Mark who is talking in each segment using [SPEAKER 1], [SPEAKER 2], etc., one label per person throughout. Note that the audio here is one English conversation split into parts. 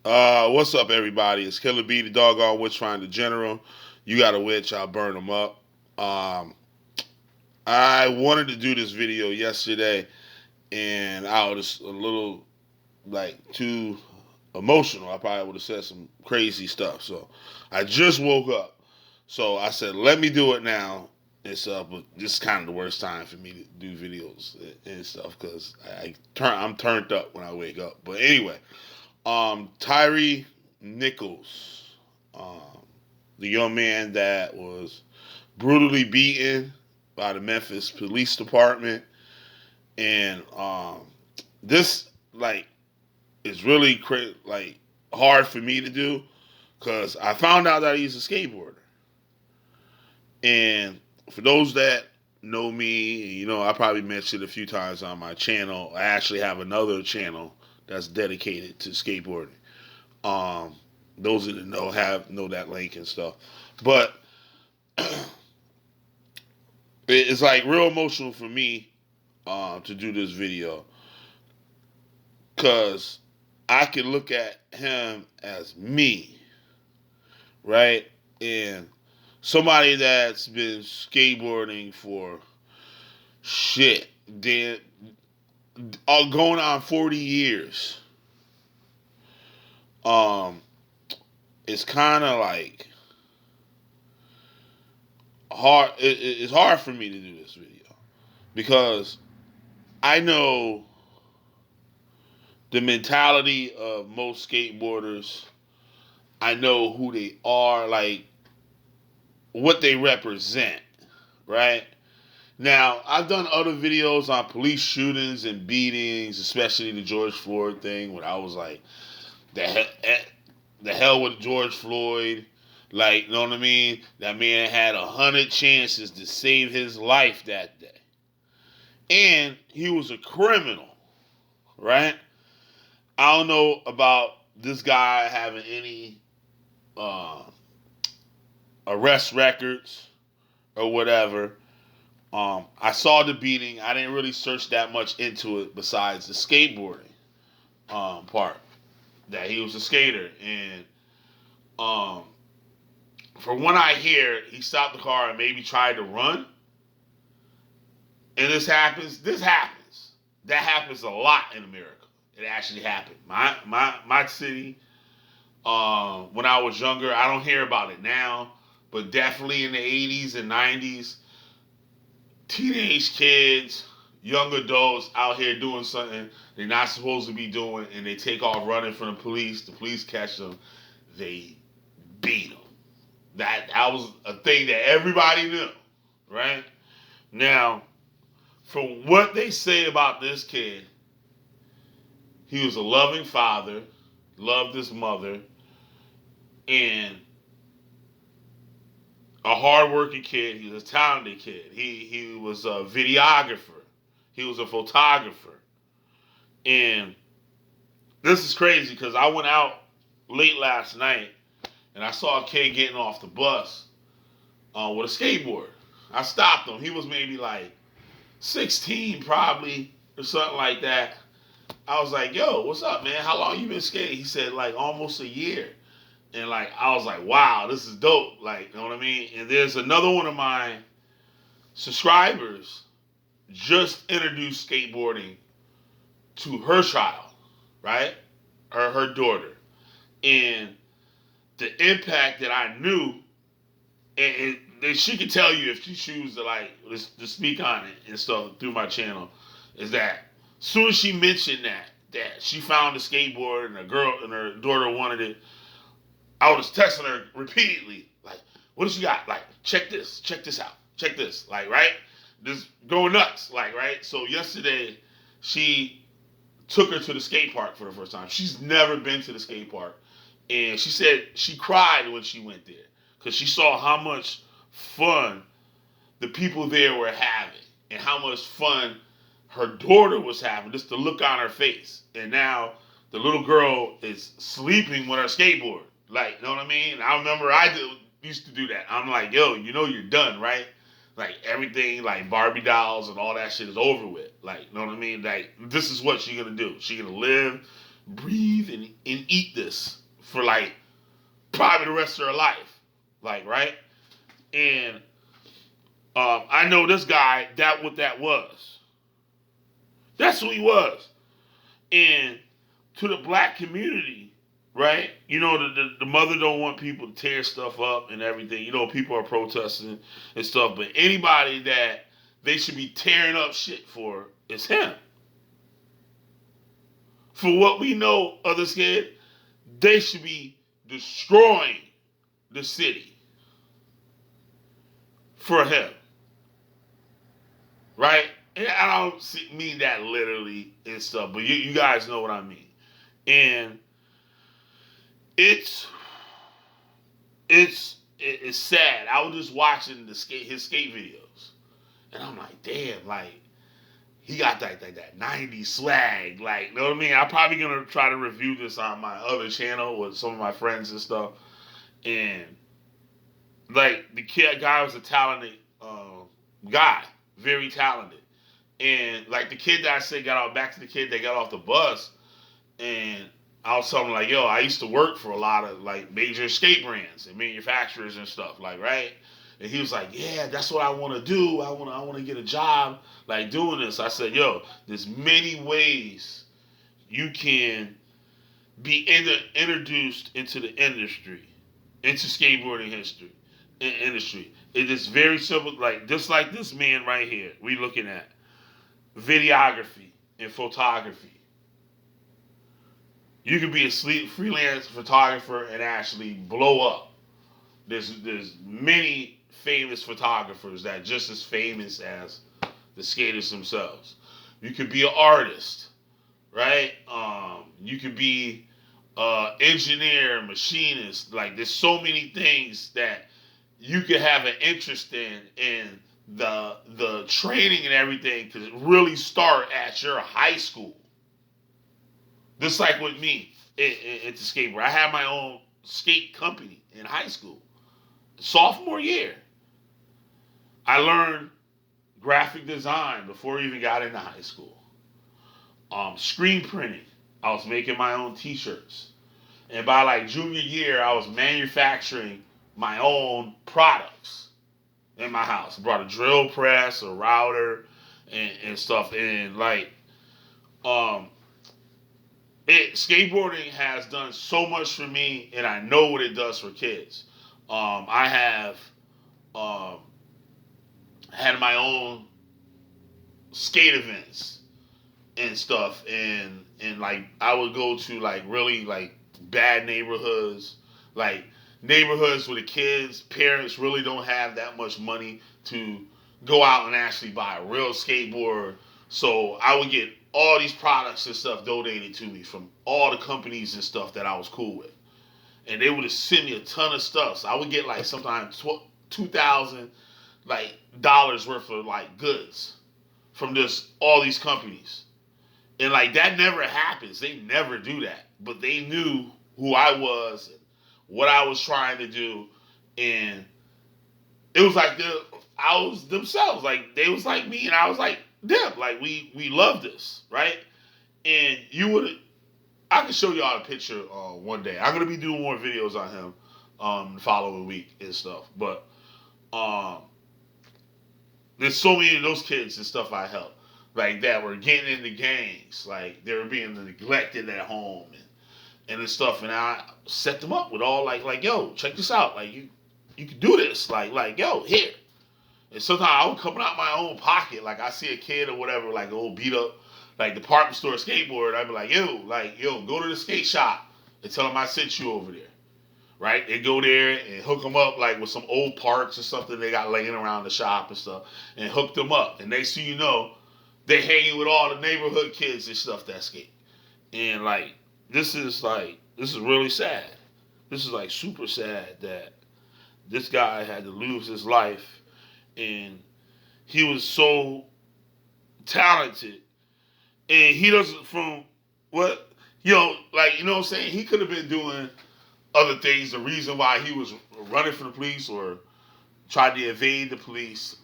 [SPEAKER 1] What's up, everybody? It's Killer B, the doggone witch finder general. You got a witch, I'll burn them up. Um, I wanted to do this video yesterday, and I was a little too emotional. I probably would have said some crazy stuff. So I just woke up, so I said, let me do it now. But this is kind of the worst time for me to do videos and stuff because I'm turned up when I wake up. But anyway, Tyree Nichols, um, the young man that was brutally beaten by the Memphis Police Department, and this is really hard for me to do because I found out that he's a skateboarder, and for those that know me, I probably mentioned a few times on my channel. I actually have another channel that's dedicated to skateboarding. Um, those that know that link and stuff. But it's like real emotional for me to do this video because I can look at him as me, right? And somebody that's been skateboarding for shit, then going on 40 years. Um, it's kind of like hard. It's hard for me to do this video because I know the mentality of most skateboarders. I know who they are, like what they represent, right? Now, I've done other videos on police shootings and beatings, especially the George Floyd thing, when I was like, the hell with George Floyd. Like, you know what I mean? That man had 100 chances to save his life that day. And he was a criminal, right? I don't know about this guy having any uh, arrest records or whatever. I saw the beating. I didn't really search that much into it besides the skateboarding part. That he was a skater. And um, from what I hear, he stopped the car and maybe tried to run. And this happens. This happens. That happens a lot in America. It actually happened. My city, when I was younger, I don't hear about it now, but definitely in the 80s and 90s, teenage kids, young adults out here doing something they're not supposed to be doing, and they take off running from the police. The police catch them. They beat them. That was a thing that everybody knew, right? Now, from what they say about this kid, he was a loving father, loved his mother, and a hardworking kid. He was a talented kid. He was a videographer. He was a photographer. And this is crazy because I went out late last night and I saw a kid getting off the bus with a skateboard. I stopped him. He was maybe like 16 probably or something like that. I was like, yo, what's up, man? How long you been skating? He said like almost a year. And like I was like, wow, this is dope. Like, you know what I mean? And there's another one of my subscribers just introduced skateboarding to her child, right? Her daughter. And the impact that I knew, and she can tell you if she chooses to to speak on it and stuff through my channel, is that as soon as she mentioned that she found a skateboard and her daughter wanted it, I was texting her repeatedly, like, what does she got? Like, check this out, check this, like, right? Just going nuts, like, right? So yesterday, she took her to the skate park for the first time. She's never been to the skate park. And she said she cried when she went there because she saw how much fun the people there were having and how much fun her daughter was having, just the look on her face. And now the little girl is sleeping with her skateboard. Like, you know what I mean? I remember used to do that. I'm like, yo, you're done, right? Like everything, like Barbie dolls and all that shit is over with. Like, you know what I mean? Like, this is what she's gonna do. She's gonna live breathe and eat this for like probably the rest of her life. Like, right? And I know this guy, that what that was. That's who he was. And to the black community, right? You know, the mother don't want people to tear stuff up and everything. You know, people are protesting and stuff. But anybody that they should be tearing up shit for is him. For what we know of this kid, they should be destroying the city for him. Right? And I don't mean that literally and stuff, but you guys know what I mean. And it's sad. I was just watching his skate videos, and I'm like, damn, like he got that 90s swag, like, you know what I mean? I'm probably gonna try to review this on my other channel with some of my friends and stuff, and like the guy was a talented guy, very talented. And like the kid that I said got off, back to the kid that got off the bus, and I was telling him like, yo, I used to work for a lot of like major skate brands and manufacturers and stuff, like, right? And he was like, yeah, that's what I want to do. I want to get a job like doing this. I said, yo, there's many ways you can be introduced into the industry, into skateboarding industry. It is very simple, like just like this man right here we looking at. Videography and photography. You could be a freelance photographer and actually blow up. There's many famous photographers that are just as famous as the skaters themselves. You could be an artist, right? You could be engineer, machinist. Like there's so many things that you could have an interest in, and the training and everything could really start at your high school. Just like with me at the skateboard. I had my own skate company in high school. Sophomore year. I learned graphic design before I even got into high school. Screen printing. I was making my own t-shirts. And by like junior year, I was manufacturing my own products in my house. I brought a drill press, a router, and stuff. And like, skateboarding has done so much for me, and I know what it does for kids. I have had my own skate events and stuff, and like I would go to like really like bad neighborhoods, like neighborhoods where the kids' parents really don't have that much money to go out and actually buy a real skateboard. So I would get all these products and stuff donated to me from all the companies and stuff that I was cool with. And they would just send me a ton of stuff. So I would get like sometimes $2,000 like dollars worth of like goods from just all these companies. And like that never happens. They never do that. But they knew who I was, what I was trying to do, and it was like I was themselves. Like they was like me, and I was like them. Like we love this, right? And I can show y'all a picture one day. I'm gonna be doing more videos on him the following week and stuff. But there's so many of those kids and stuff I helped, like that were getting into gangs, like they were being neglected at home and stuff, and I set them up with all like yo, check this out, like you can do this, like yo, here. And sometimes I would come out my own pocket, like I see a kid or whatever, like old beat up, like department store skateboard, I'd be like yo, go to the skate shop and tell them I sent you over there, right? They go there and hook them up like with some old parts or something they got laying around the shop and stuff, and hook them up, and next thing you know, they hanging with all the neighborhood kids and stuff that skate, and like. This is really sad. This is like super sad that this guy had to lose his life, and he was so talented, and he doesn't from what like you know what I'm saying. He could have been doing other things. The reason why he was running from the police or tried to evade the police.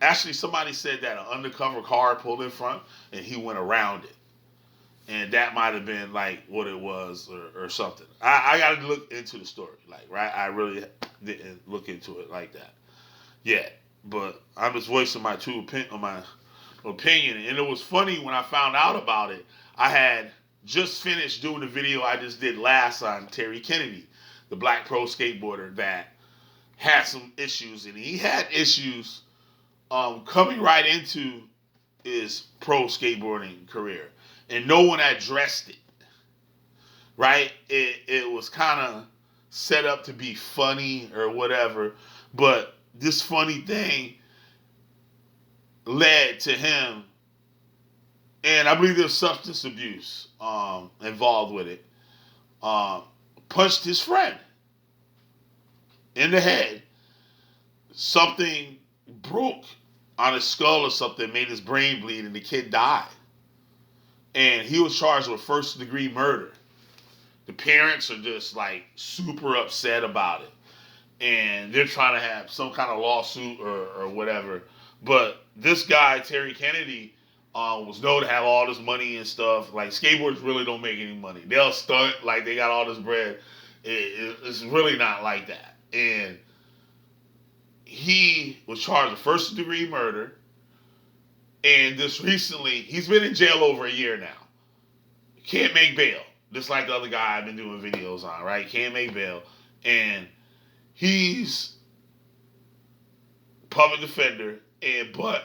[SPEAKER 1] Actually, somebody said that an undercover car pulled in front, and he went around it. and that might have been like what it was or something. I got to look into the story, like right. I really didn't look into it like that yet, but I'm just voicing my opinion. And it was funny when I found out about it. I had just finished doing the video I just did last on Terry Kennedy, the black pro skateboarder that had some issues, and he had issues coming right into his pro skateboarding career, and no one addressed it. Right? It was kind of set up to be funny or whatever, but this funny thing led to him, and I believe there's substance abuse involved with it. Punched his friend in the head. Something broke on his skull or something, made his brain bleed, and the kid died. And he was charged with first-degree murder. The parents are just like super upset about it, and they're trying to have some kind of lawsuit or whatever. But this guy, Terry Kennedy, was known to have all this money and stuff. Like, skateboarders really don't make any money. They'll stunt like they got all this bread. It's really not like that. And he was charged with first degree murder. And just recently, he's been in jail over a year now. Can't make bail. Just like the other guy I've been doing videos on, right? Can't make bail. And he's public defender, but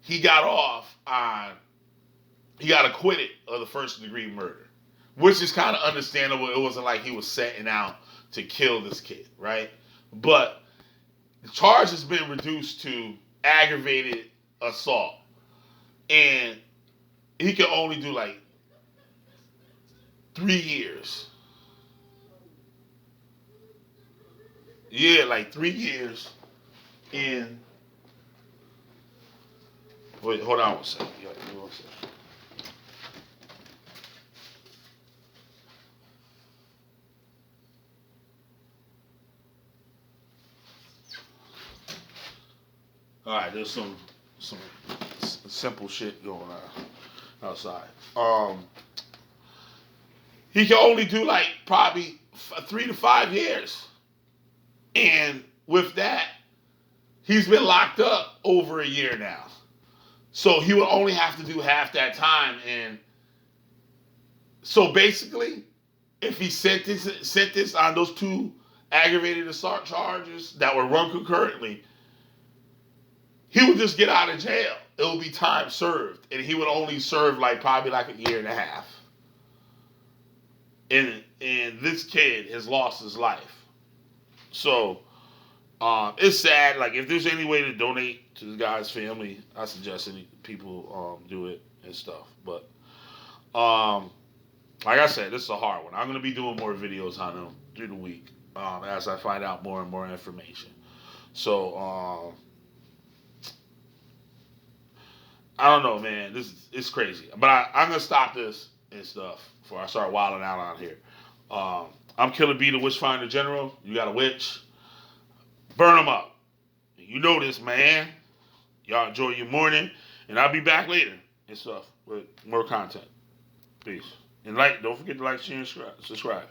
[SPEAKER 1] he got acquitted of the first degree murder, which is kind of understandable. It wasn't like he was setting out to kill this kid, right? But the charge has been reduced to aggravated assault, and he can only do like 3 years. Yeah, like 3 years. And wait, hold on one second. All right, there's some simple shit going on outside. He can only do like probably 3 to 5 years, and with that, he's been locked up over a year now. So he will only have to do half that time, and so basically, if he sentenced on those 2 aggravated assault charges that were run concurrently, he would just get out of jail. It would be time served, and he would only serve like probably like a year and a half. And this kid has lost his life. So it's sad. Like, if there's any way to donate to the guy's family, I suggest people do it and stuff. But like I said, this is a hard one. I'm gonna be doing more videos on him through the week as I find out more and more information. So I don't know, man. It's crazy. But I'm gonna stop this and stuff before I start wilding out on here. I'm Killer B, the Witchfinder General. You got a witch? Burn them up. You know this, man. Y'all enjoy your morning, and I'll be back later and stuff with more content. Peace. And don't forget to like, share, and subscribe.